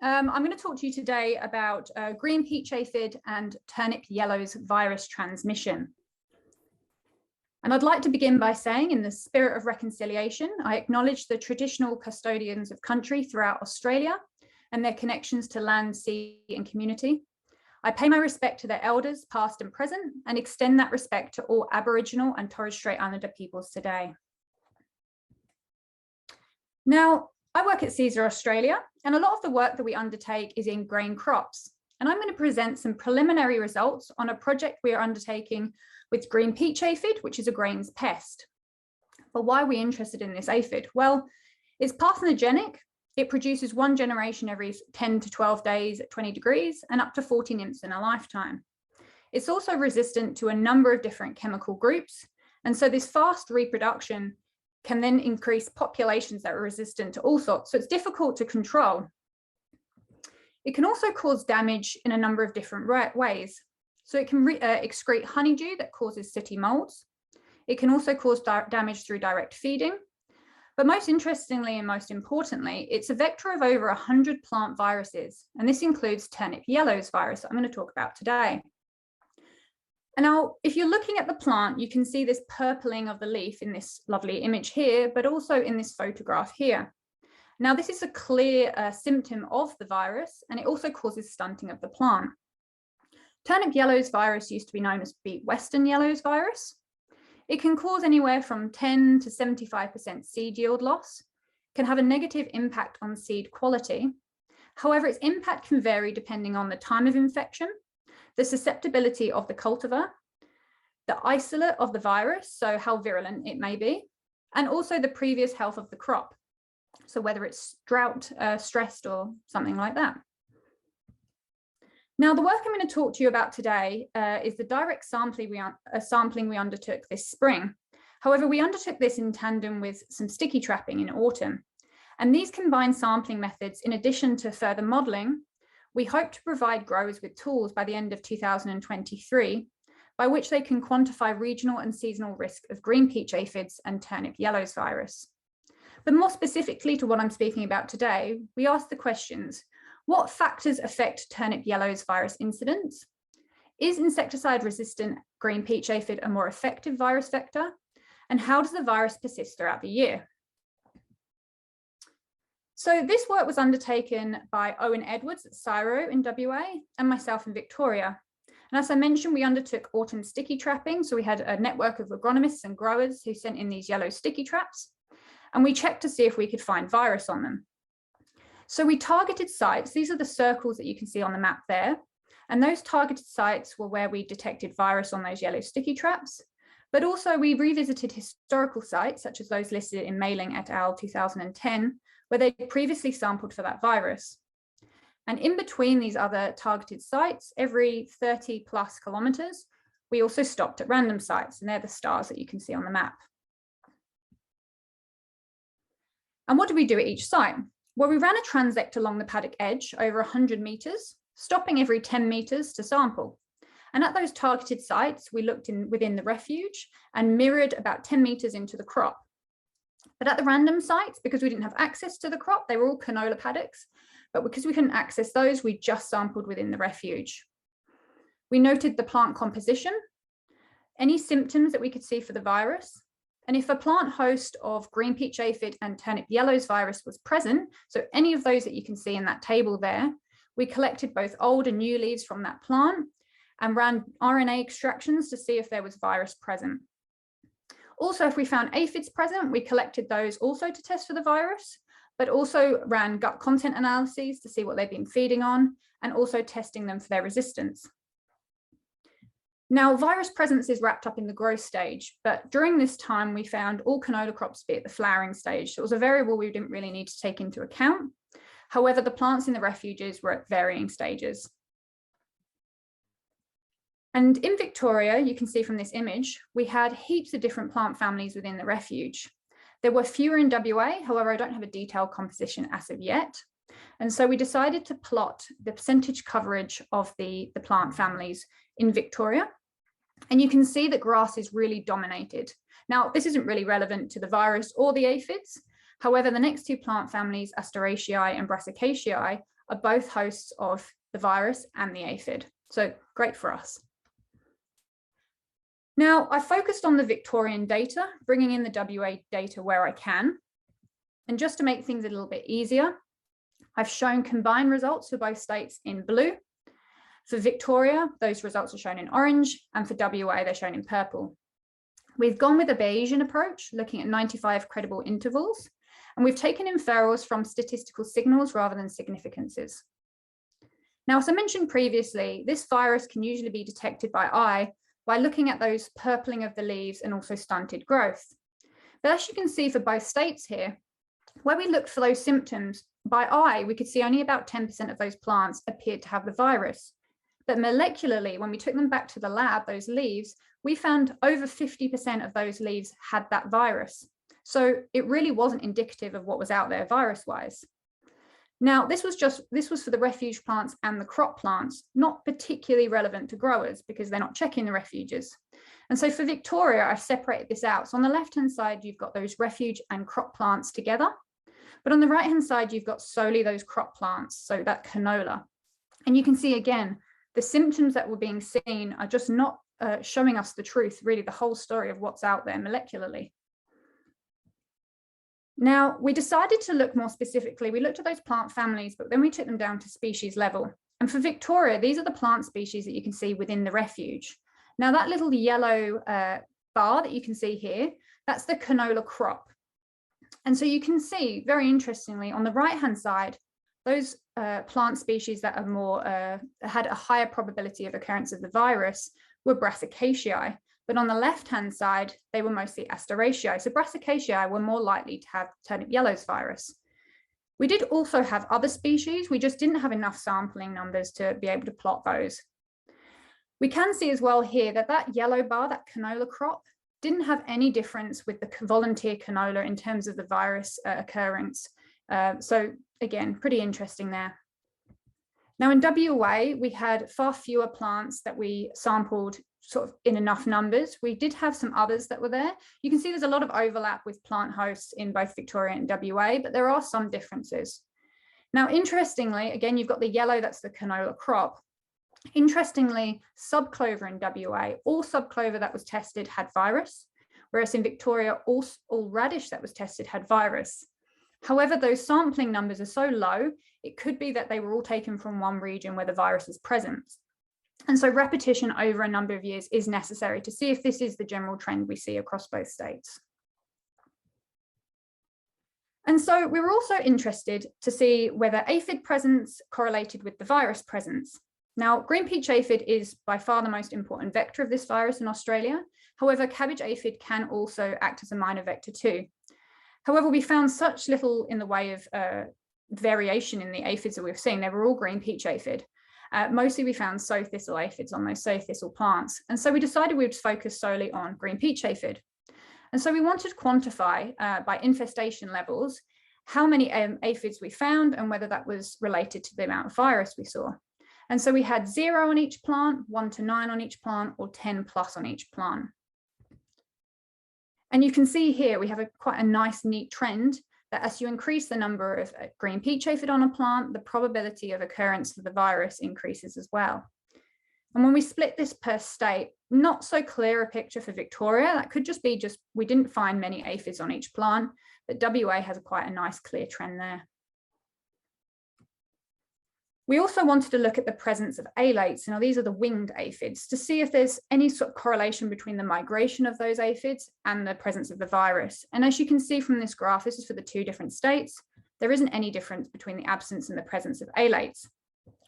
I'm going to talk to you today about green peach aphid and turnip yellow's virus transmission. And I'd like to begin by saying, in the spirit of reconciliation, I acknowledge the traditional custodians of country throughout Australia and their connections to land, sea and community. I pay my respect to their elders, past and present, and extend that respect to all Aboriginal and Torres Strait Islander peoples today. Now, I work at CSER Australia, and a lot of the work that we undertake is in grain crops. And I'm going to present some preliminary results on a project we are undertaking with green peach aphid, which is a grains pest. But why are we interested in this aphid? Well, it's parthenogenic. It produces one generation every 10 to 12 days at 20 degrees and up to 40 nymphs in a lifetime. It's also resistant to a number of different chemical groups. And so this fast reproduction can then increase populations that are resistant to all sorts. So it's difficult to control. It can also cause damage in a number of different ways. So it can excrete honeydew that causes sooty molds. It can also cause damage through direct feeding. But most interestingly and most importantly, it's a vector of over 100 plant viruses. And this includes turnip yellow's virus that I'm going to talk about today. And now, if you're looking at the plant, you can see this purpling of the leaf in this lovely image here, but also in this photograph here. Now, this is a clear symptom of the virus, and it also causes stunting of the plant. Turnip yellow's virus used to be known as beet western yellow's virus. It can cause anywhere from 10 to 75% seed yield loss, can have a negative impact on seed quality. However, its impact can vary depending on the time of infection, the susceptibility of the cultivar, the isolate of the virus, so how virulent it may be, and also the previous health of the crop. So whether it's drought stressed or something like that. Now, the work I'm going to talk to you about today is the direct sampling we undertook this spring. However, we undertook this in tandem with some sticky trapping in autumn. And these combined sampling methods, in addition to further modelling, we hope to provide growers with tools by the end of 2023, by which they can quantify regional and seasonal risk of green peach aphids and turnip yellow's virus. But more specifically to what I'm speaking about today, we ask the questions: what factors affect turnip yellow's virus incidence? Is insecticide-resistant green peach aphid a more effective virus vector? And how does the virus persist throughout the year? So this work was undertaken by Owen Edwards at CSIRO in WA and myself in Victoria. And as I mentioned, we undertook autumn sticky trapping. So we had a network of agronomists and growers who sent in these yellow sticky traps, and we checked to see if we could find virus on them. So we targeted sites. These are the circles that you can see on the map there. And those targeted sites were where we detected virus on those yellow sticky traps. But also we revisited historical sites, such as those listed in Mailing et al. 2010, where they previously sampled for that virus. And in between these other targeted sites, every 30 plus kilometers, we also stopped at random sites, and they're the stars that you can see on the map. And what did we do at each site? Well, we ran a transect along the paddock edge over 100 meters, stopping every 10 meters to sample. And at those targeted sites, we looked within the refuge and mirrored about 10 meters into the crop. But at the random sites, because we didn't have access to the crop, they were all canola paddocks, but because we couldn't access those, we just sampled within the refuge. We noted the plant composition, any symptoms that we could see for the virus, and if a plant host of green peach aphid and turnip yellow's virus was present, so any of those that you can see in that table there, we collected both old and new leaves from that plant and ran RNA extractions to see if there was virus present. Also, if we found aphids present, we collected those also to test for the virus, but also ran gut content analyses to see what they've been feeding on, and also testing them for their resistance. Now, virus presence is wrapped up in the growth stage, but during this time, we found all canola crops be at the flowering stage. So it was a variable we didn't really need to take into account. However, the plants in the refuges were at varying stages. And in Victoria, you can see from this image, we had heaps of different plant families within the refuge. There were fewer in WA, however, I don't have a detailed composition as of yet. And so we decided to plot the percentage coverage of the plant families in Victoria. And you can see that grass is really dominated. Now, this isn't really relevant to the virus or the aphids. However, the next two plant families, Asteraceae and Brassicaceae, are both hosts of the virus and the aphid. So great for us. Now, I focused on the Victorian data, bringing in the WA data where I can. And just to make things a little bit easier, I've shown combined results for both states in blue. For Victoria, those results are shown in orange, and for WA, they're shown in purple. We've gone with a Bayesian approach, looking at 95 credible intervals, and we've taken inferrals from statistical signals rather than significances. Now, as I mentioned previously, this virus can usually be detected by eye by looking at those purpling of the leaves and also stunted growth. But as you can see for both states here, where we looked for those symptoms, by eye, we could see only about 10% of those plants appeared to have the virus. But molecularly, when we took them back to the lab, those leaves, we found over 50% of those leaves had that virus. So it really wasn't indicative of what was out there virus-wise. Now, this was for the refuge plants and the crop plants, not particularly relevant to growers because they're not checking the refuges. And so for Victoria, I've separated this out. So on the left-hand side, you've got those refuge and crop plants together. But on the right-hand side, you've got solely those crop plants, so that canola. And you can see again, the symptoms that were being seen are just not showing us the truth, really the whole story of what's out there molecularly. Now, we decided to look more specifically. We looked at those plant families, but then we took them down to species level. And for Victoria, these are the plant species that you can see within the refuge. Now, that little yellow bar that you can see here, that's the canola crop. And so you can see, very interestingly, on the right-hand side, those plant species that are more had a higher probability of occurrence of the virus were Brassicaceae. But on the left-hand side, they were mostly Asteraceae. So Brassicaceae were more likely to have turnip yellows virus. We did also have other species. We just didn't have enough sampling numbers to be able to plot those. We can see as well here that that yellow bar, that canola crop, didn't have any difference with the volunteer canola in terms of the virus occurrence. So again, pretty interesting there. Now in WA, we had far fewer plants that we sampled sort of in enough numbers. We did have some others that were there. You can see there's a lot of overlap with plant hosts in both Victoria and WA, but there are some differences. Now, interestingly, again, you've got the yellow, that's the canola crop. Interestingly, subclover in WA, all subclover that was tested had virus, whereas in Victoria, all radish that was tested had virus. However, those sampling numbers are so low, it could be that they were all taken from one region where the virus is present. And so repetition over a number of years is necessary to see if this is the general trend we see across both states. And so we were also interested to see whether aphid presence correlated with the virus presence. Now, green peach aphid is by far the most important vector of this virus in Australia. However, cabbage aphid can also act as a minor vector too. However, we found such little in the way of variation in the aphids that we've seen. They were all green peach aphid. Mostly we found sow thistle aphids on those sow thistle plants. And so we decided we would focus solely on green peach aphid. And so we wanted to quantify by infestation levels how many aphids we found and whether that was related to the amount of virus we saw. And so we had 0 on each plant, 1 to 9 on each plant, or 10 plus on each plant. And you can see here we have quite a nice, neat trend that as you increase the number of green peach aphid on a plant, the probability of occurrence of the virus increases as well. And when we split this per state, not so clear a picture for Victoria. That could just be we didn't find many aphids on each plant, but WA has quite a nice clear trend there. We also wanted to look at the presence of alates. Now, these are the winged aphids, to see if there's any sort of correlation between the migration of those aphids and the presence of the virus. And as you can see from this graph, this is for the 2 different states, there isn't any difference between the absence and the presence of alates.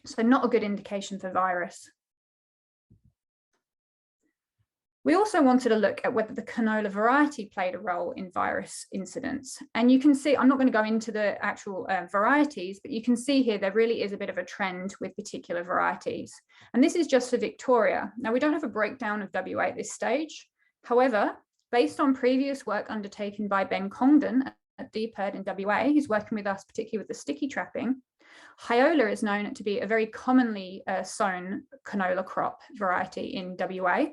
So not a good indication for virus. We also wanted to look at whether the canola variety played a role in virus incidence. And you can see, I'm not going to go into the actual varieties, but you can see here there really is a bit of a trend with particular varieties. And this is just for Victoria. Now, we don't have a breakdown of WA at this stage. However, based on previous work undertaken by Ben Congdon at DPIRD in WA, he's working with us particularly with the sticky trapping, Hyola is known to be a very commonly sown canola crop variety in WA,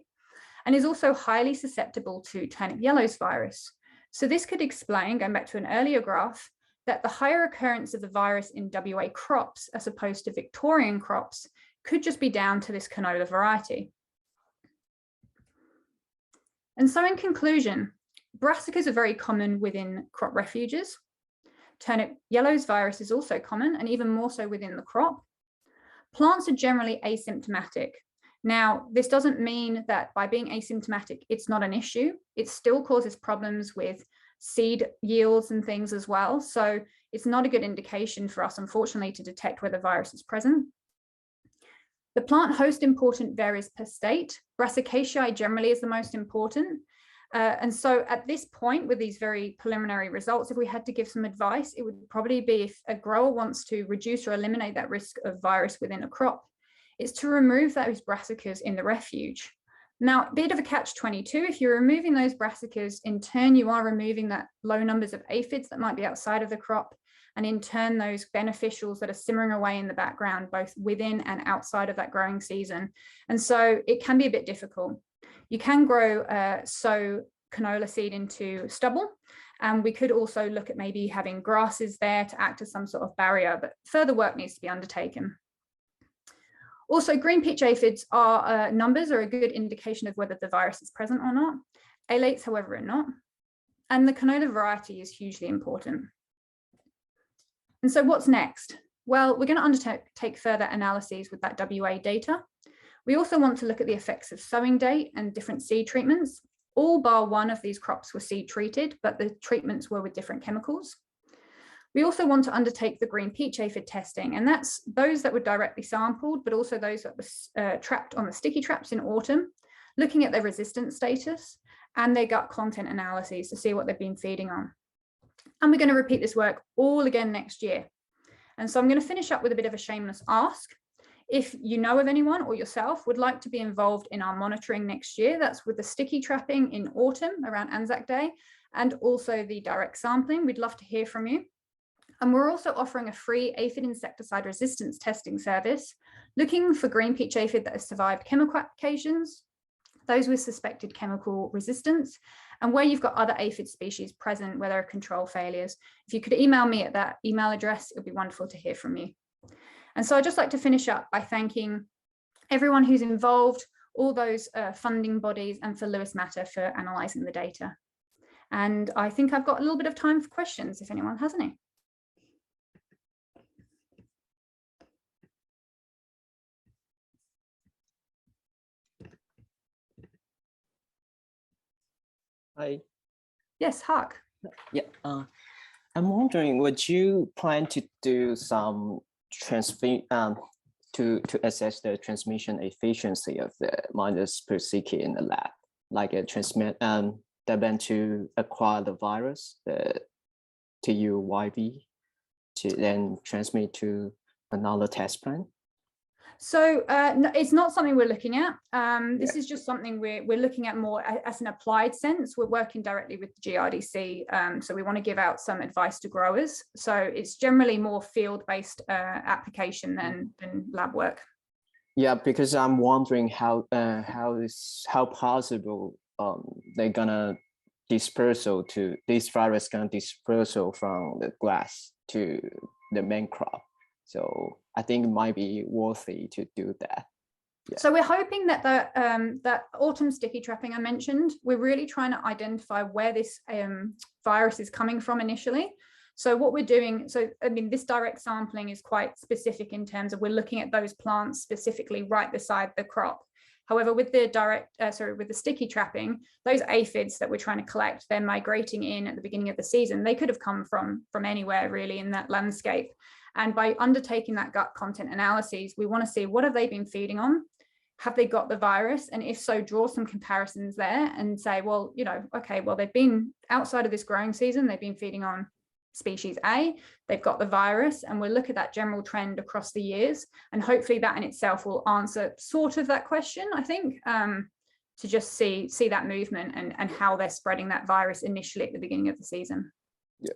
and is also highly susceptible to turnip yellows virus. So this could explain, going back to an earlier graph, that the higher occurrence of the virus in WA crops as opposed to Victorian crops could just be down to this canola variety. And so in conclusion, brassicas are very common within crop refuges. Turnip yellows virus is also common, and even more so within the crop. Plants are generally asymptomatic. Now, this doesn't mean that by being asymptomatic, it's not an issue. It still causes problems with seed yields and things as well. So it's not a good indication for us, unfortunately, to detect whether virus is present. The plant host important varies per state. Brassicaceae generally is the most important. And so at this point, with these very preliminary results, if we had to give some advice, it would probably be if a grower wants to reduce or eliminate that risk of virus within a crop, it's to remove those brassicas in the refuge. Now, a bit of a catch-22, if you're removing those brassicas, in turn, you are removing that low numbers of aphids that might be outside of the crop, and in turn, those beneficials that are simmering away in the background, both within and outside of that growing season. And so it can be a bit difficult. You can grow sow canola seed into stubble, and we could also look at maybe having grasses there to act as some sort of barrier, but further work needs to be undertaken. Also, green peach aphids are numbers are a good indication of whether the virus is present or not. Alates, however, are not. And the canola variety is hugely important. And so what's next? Well, we're going to undertake further analyses with that WA data. We also want to look at the effects of sowing date and different seed treatments. All bar one of these crops were seed treated, but the treatments were with different chemicals. We also want to undertake the green peach aphid testing, and that's those that were directly sampled, but also those that were trapped on the sticky traps in autumn, looking at their resistance status and their gut content analyses to see what they've been feeding on. And we're going to repeat this work all again next year. And so I'm going to finish up with a bit of a shameless ask. If you know of anyone or yourself would like to be involved in our monitoring next year, that's with the sticky trapping in autumn around Anzac Day, and also the direct sampling, we'd love to hear from you. And we're also offering a free aphid insecticide resistance testing service, looking for green peach aphid that has survived chemical applications, those with suspected chemical resistance, and where you've got other aphid species present where there are control failures. If you could email me at that email address, it would be wonderful to hear from you. And so I'd just like to finish up by thanking everyone who's involved, all those funding bodies, and for Lewis Matter for analysing the data. And I think I've got a little bit of time for questions if anyone has any. Hi. Yes, Hark. Yeah, I'm wondering, would you plan to do some to assess the transmission efficiency of the minus per CK in the lab, like a then to acquire the virus, the TUYV, to then transmit to another test plan? So no, it's not something we're looking at. This is just something we're looking at more as an applied sense. We're working directly with the GRDC, so we want to give out some advice to growers. So it's generally more field-based application than lab work. Yeah, because I'm wondering how possible they're gonna dispersal to this virus gonna dispersal from the grass to the main crop. So I think it might be worthy to do that. Yeah. So we're hoping that that autumn sticky trapping I mentioned, we're really trying to identify where this virus is coming from initially. So what we're doing, so I mean, this direct sampling is quite specific in terms of we're looking at those plants specifically right beside the crop. However, with the with the sticky trapping, those aphids that we're trying to collect, they're migrating in at the beginning of the season. They could have come from anywhere really in that landscape. And by undertaking that gut content analyses, we want to see what have they been feeding on? Have they got the virus? And if so, draw some comparisons there and say, well, you know, okay, well, they've been outside of this growing season, they've been feeding on species A, they've got the virus, and we'll look at that general trend across the years. And hopefully that in itself will answer sort of that question, I think, to just see that movement and how they're spreading that virus initially at the beginning of the season. Yeah.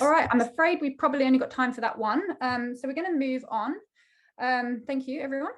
All right, I'm afraid we've probably only got time for that one. So we're going to move on. Thank you, everyone.